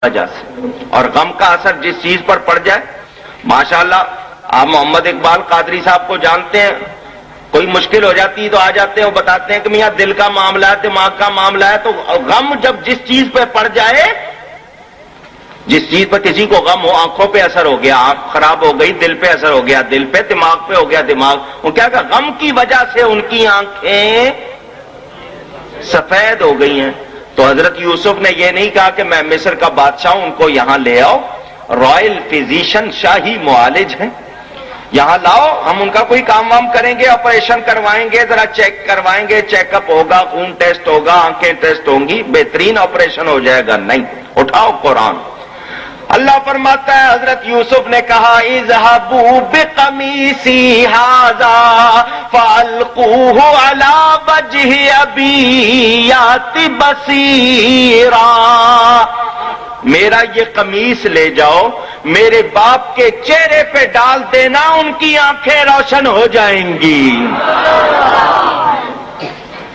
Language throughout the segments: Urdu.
وجہ سے، اور غم کا اثر جس چیز پر پڑ جائے، ماشاءاللہ آپ محمد اقبال قادری صاحب کو جانتے ہیں، کوئی مشکل ہو جاتی ہے تو آ جاتے ہیں، وہ بتاتے ہیں کہ میاں دل کا معاملہ ہے، دماغ کا معاملہ ہے، تو غم جب جس چیز پہ پڑ جائے، جس چیز پر کسی کو غم ہو، آنکھوں پہ اثر ہو گیا، آنکھ خراب ہو گئی، دل پہ اثر ہو گیا، دل پہ، دماغ پہ ہو گیا، دماغ، وہ کیا کہ غم کی وجہ سے ان کی آنکھیں سفید ہو گئی ہیں۔ تو حضرت یوسف نے یہ نہیں کہا کہ میں مصر کا بادشاہ ہوں، ان کو یہاں لے آؤ، رائل فزیشین، شاہی معالج ہیں، یہاں لاؤ، ہم ان کا کوئی کام وام کریں گے، آپریشن کروائیں گے، ذرا چیک کروائیں گے، چیک اپ ہوگا، خون ٹیسٹ ہوگا، آنکھیں ٹیسٹ ہوں گی، بہترین آپریشن ہو جائے گا۔ نہیں، اٹھاؤ قرآن۔ اللہ فرماتا ہے حضرت یوسف نے کہا اذهبوا بقمیصی ھذا فالقوه علی وجه ابی یأت بصیرا، میرا یہ قمیص لے جاؤ، میرے باپ کے چہرے پہ ڈال دینا، ان کی آنکھیں روشن ہو جائیں گی۔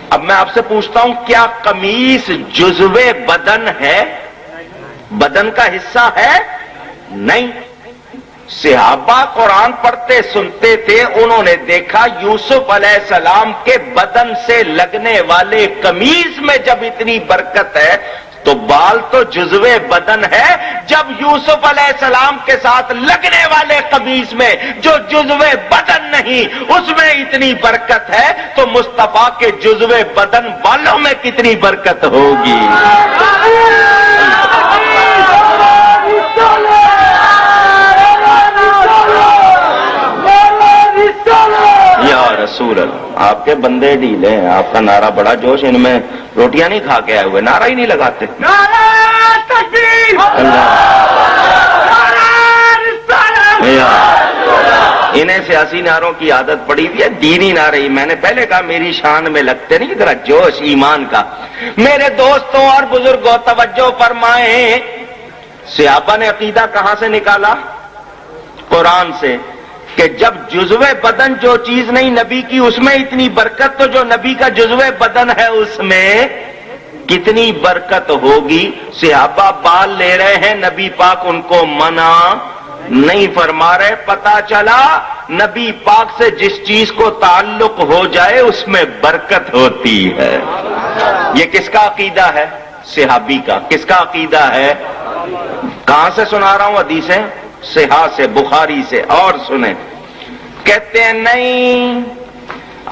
اب میں آپ سے پوچھتا ہوں، کیا قمیص جزو بدن ہے؟ بدن کا حصہ ہے؟ نہیں۔ صحابہ قرآن پڑھتے سنتے تھے، انہوں نے دیکھا یوسف علیہ السلام کے بدن سے لگنے والے قمیص میں جب اتنی برکت ہے تو بال تو جزو بدن ہے، جب یوسف علیہ السلام کے ساتھ لگنے والے قمیص میں جو جزو بدن نہیں اس میں اتنی برکت ہے، تو مصطفیٰ کے جزو بدن بالوں میں کتنی برکت ہوگی؟ یا رسول اللہ، آپ کے بندے ڈھیلے ہیں، آپ کا نعرہ بڑا جوش، ان میں روٹیاں نہیں کھا کے آئے ہوئے، نعرہ ہی نہیں لگاتے۔ انہیں سیاسی نعروں کی عادت پڑی ہوئی ہے، دینی نعرے میں نے پہلے کہا میری شان میں لگتے نہیں، ذرا جوش ایمان کا۔ میرے دوستوں اور بزرگوں توجہ فرمائیں، صحابہ نے عقیدہ کہاں سے نکالا؟ قرآن سے، کہ جب جزو بدن جو چیز نہیں نبی کی اس میں اتنی برکت، تو جو نبی کا جزو بدن ہے اس میں کتنی برکت ہوگی؟ صحابہ بال لے رہے ہیں، نبی پاک ان کو منع نہیں فرما رہے۔ پتا چلا نبی پاک سے جس چیز کو تعلق ہو جائے اس میں برکت ہوتی ہے۔ یہ کس کا عقیدہ ہے؟ صحابی کا۔ کس کا عقیدہ ہے؟ کہاں سے سنا رہا ہوں؟ حدیثیں صحیح سے، بخاری سے، اور سنیں۔ کہتے ہیں نہیں،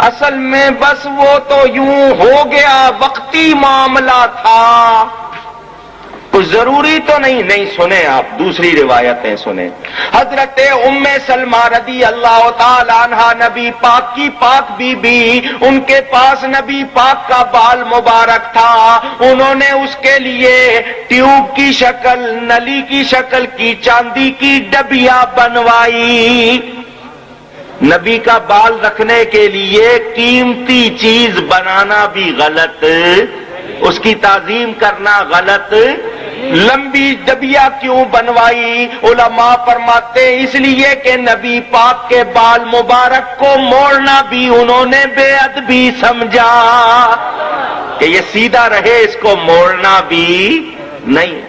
اصل میں بس وہ تو یوں ہو گیا، وقتی معاملہ تھا، کچھ ضروری تو نہیں۔ نہیں، سنیں آپ دوسری روایتیں سنیں۔ حضرت ام سلمہ رضی اللہ تعالی عنہ نبی پاک کی پاک بی بی، ان کے پاس نبی پاک کا بال مبارک تھا، انہوں نے اس کے لیے ٹیوب کی شکل، نلی کی شکل کی چاندی کی ڈبیا بنوائی۔ نبی کا بال رکھنے کے لیے قیمتی چیز بنانا بھی غلط، اس کی تعظیم کرنا غلط۔ لمبی ڈبیا کیوں بنوائی؟ علماء فرماتے اس لیے کہ نبی پاک کے بال مبارک کو موڑنا بھی انہوں نے بے ادبی سمجھا، کہ یہ سیدھا رہے، اس کو موڑنا بھی نہیں۔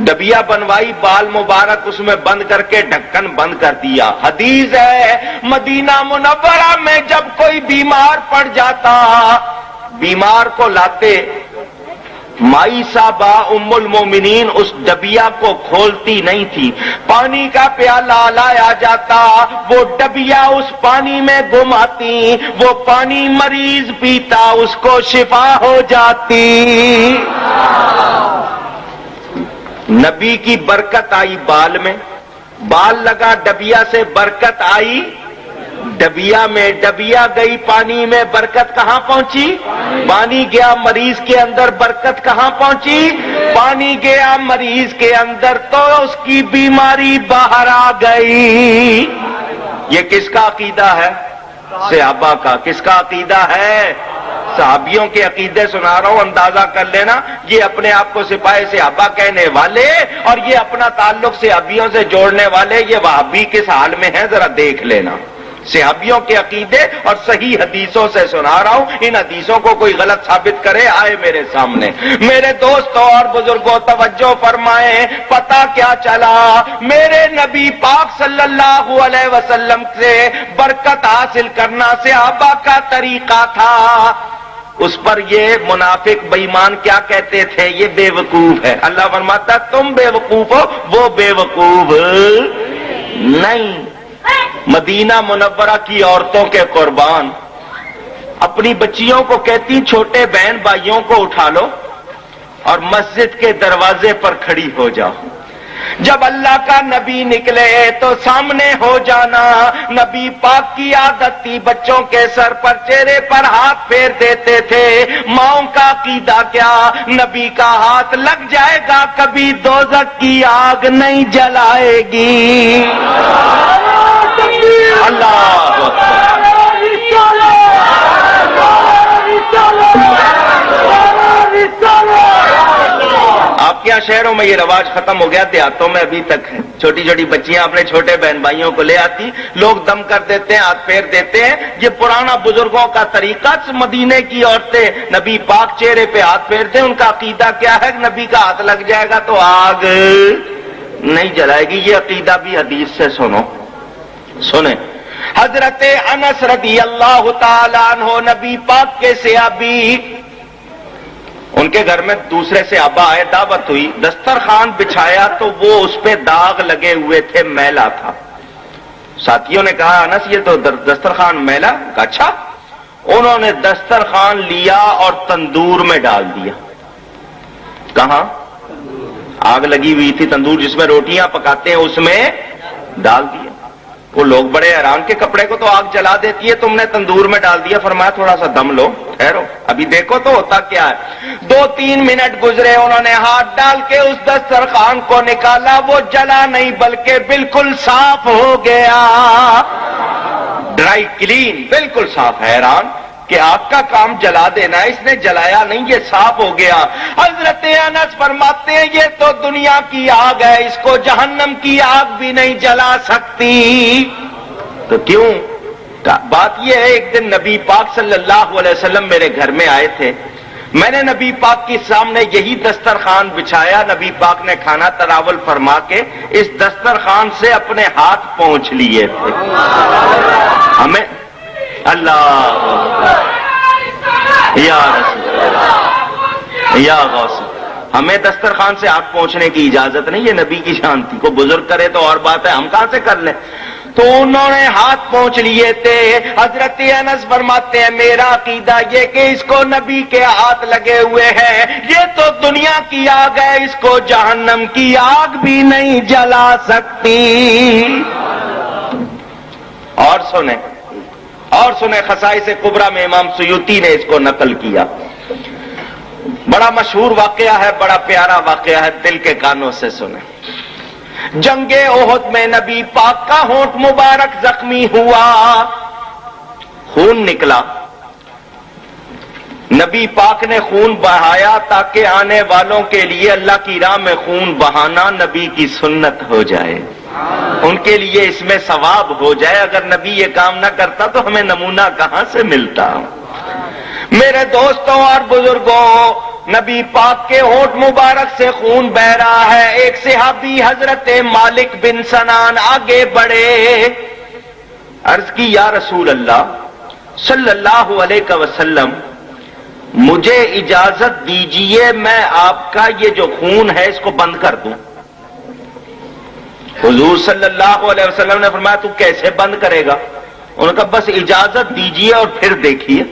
ڈبیا بنوائی، بال مبارک اس میں بند کر کے ڈھکن بند کر دیا۔ حدیث ہے مدینہ منورہ میں جب کوئی بیمار پڑ جاتا، بیمار کو لاتے، مائی صاحبہ ام المومنین اس ڈبیا کو کھولتی نہیں تھی، پانی کا پیالہ لایا جاتا، وہ ڈبیا اس پانی میں گھماتی، وہ پانی مریض پیتا، اس کو شفا ہو جاتی۔ نبی کی برکت آئی بال میں، بال لگا ڈبیا سے برکت آئی ڈبیا میں، ڈبیا گئی پانی میں، برکت کہاں پہنچی؟ پانی گیا مریض کے اندر، برکت کہاں پہنچی؟ پانی گیا مریض کے اندر، تو اس کی بیماری باہر آ گئی۔ یہ کس کا عقیدہ ہے؟ صحابہ کا۔ کس کا عقیدہ ہے؟ صحابیوں کے عقیدے سنا رہا ہوں، اندازہ کر لینا، یہ اپنے آپ کو سپاہی صحابہ کہنے والے اور یہ اپنا تعلق صحابیوں سے جوڑنے والے، یہ وہابی کس حال میں ہیں ذرا دیکھ لینا۔ صحابیوں کے عقیدے اور صحیح حدیثوں سے سنا رہا ہوں. ان حدیثوں کو کوئی غلط ثابت کرے آئے میرے سامنے. میرے دوستوں اور بزرگوں توجہ فرمائیں. پتہ کیا چلا؟ میرے نبی پاک صلی اللہ علیہ وسلم سے برکت حاصل کرنا صحابہ کا طریقہ تھا. اس پر یہ منافق بے ایمان کیا کہتے تھے؟ یہ بے وقوف ہے. اللہ فرماتا تم بے وقوف ہو، وہ بے وقوف نہیں. مدینہ منورہ کی عورتوں کے قربان اپنی بچیوں کو کہتی چھوٹے بہن بھائیوں کو اٹھا لو اور مسجد کے دروازے پر کھڑی ہو جاؤ. جب اللہ کا نبی نکلے تو سامنے ہو جانا. نبی پاک کی عادت تھی بچوں کے سر پر چہرے پر ہاتھ پھیر دیتے تھے. ماؤں کا عقیدہ کیا؟ نبی کا ہاتھ لگ جائے گا کبھی دوزخ کی آگ نہیں جلائے گی. اللہ آپ کے یہاں شہروں میں یہ رواج ختم ہو گیا، دیہاتوں میں ابھی تک ہے. چھوٹی چھوٹی بچیاں اپنے چھوٹے بہن بھائیوں کو لے آتی، لوگ دم کر دیتے ہیں، ہاتھ پھیر دیتے ہیں. یہ پرانا بزرگوں کا طریقہ. مدینے کی عورتیں نبی پاک چہرے پہ ہاتھ پھیرتے ہیں. ان کا عقیدہ کیا ہے؟ نبی کا ہاتھ لگ جائے گا تو آگ نہیں جلائے گی. یہ عقیدہ بھی حدیث سے سنیں. حضرت انس رضی اللہ تعالیٰ عنہ نبی پاک کے صحابی، ان کے گھر میں دوسرے صحابہ آئے، دعوت ہوئی، دسترخوان بچھایا تو وہ اس پہ داغ لگے ہوئے تھے، میلا تھا. ساتھیوں نے کہا انس یہ تو دسترخوان میلا. اچھا. انہوں نے دسترخوان لیا اور تندور میں ڈال دیا. کہاں؟ آگ لگی ہوئی تھی، تندور جس میں روٹیاں پکاتے ہیں اس میں ڈال دیا. وہ لوگ بڑے حیران کے کپڑے کو تو آگ جلا دیتی ہے، تم نے تندور میں ڈال دیا. فرمایا تھوڑا سا دم لو، ٹھہرو، ابھی دیکھو تو ہوتا کیا ہے. 2-3 منٹ گزرے، انہوں نے ہاتھ ڈال کے اس دسترخوان کو نکالا. وہ جلا نہیں بلکہ بالکل صاف ہو گیا، ڈرائی کلین، بالکل صاف. حیران کہ آگ کا کام جلا دینا ہے، اس نے جلایا نہیں، یہ صاف ہو گیا. حضرت انس فرماتے ہیں یہ تو دنیا کی آگ ہے، اس کو جہنم کی آگ بھی نہیں جلا سکتی. تو کیوں؟ بات یہ ہے، ایک دن نبی پاک صلی اللہ علیہ وسلم میرے گھر میں آئے تھے. میں نے نبی پاک کے سامنے یہی دسترخوان بچھایا. نبی پاک نے کھانا تناول فرما کے اس دسترخوان سے اپنے ہاتھ پوچھ لیے تھے. ہمیں اللہ یا رسول اللہ یا غوث، ہمیں دسترخوان سے ہاتھ پہنچنے کی اجازت نہیں. یہ نبی کی شان تھی. کو بزرگ کرے تو اور بات ہے، ہم کہاں سے کر لیں. تو انہوں نے ہاتھ پہنچ لیے تھے. حضرت انس فرماتے ہیں میرا عقیدہ یہ کہ اس کو نبی کے ہاتھ لگے ہوئے ہیں، یہ تو دنیا کی آگ ہے، اس کو جہنم کی آگ بھی نہیں جلا سکتی. اور سنیں خصائص کبریٰ میں امام سیوطی نے اس کو نقل کیا. بڑا مشہور واقعہ ہے، بڑا پیارا واقعہ ہے، دل کے کانوں سے سنیں. جنگ احد میں نبی پاک کا ہونٹ مبارک زخمی ہوا، خون نکلا. نبی پاک نے خون بہایا تاکہ آنے والوں کے لیے اللہ کی راہ میں خون بہانا نبی کی سنت ہو جائے، ان کے لیے اس میں ثواب ہو جائے. اگر نبی یہ کام نہ کرتا تو ہمیں نمونہ کہاں سے ملتا. میرے دوستوں اور بزرگوں، نبی پاک کے ہونٹ مبارک سے خون بہ رہا ہے. ایک صحابی حضرت مالک بن سنان آگے بڑھے، عرض کی یا رسول اللہ صلی اللہ علیہ وسلم مجھے اجازت دیجئے میں آپ کا یہ جو خون ہے اس کو بند کر دوں. حضور صلی اللہ علیہ وسلم نے فرمایا تو کیسے بند کرے گا؟ انہوں نے کہا بس اجازت دیجئے اور پھر دیکھیے،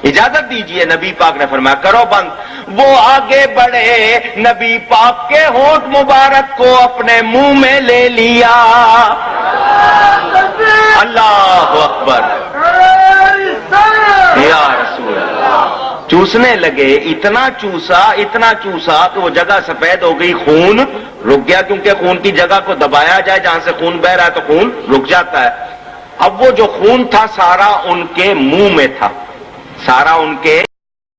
اجازت دیجئے. نبی پاک نے فرمایا کرو بند. وہ آگے بڑھے، نبی پاک کے ہونٹ مبارک کو اپنے منہ میں لے لیا. اللہ اکبر یا رسول اللہ. چوسنے لگے، اتنا چوسا کہ وہ جگہ سفید ہو گئی، خون رک گیا. کیونکہ خون کی جگہ کو دبایا جائے، جہاں سے خون بہ رہا ہے تو خون رک جاتا ہے. اب وہ جو خون تھا سارا ان کے منہ میں تھا، سارا ان کے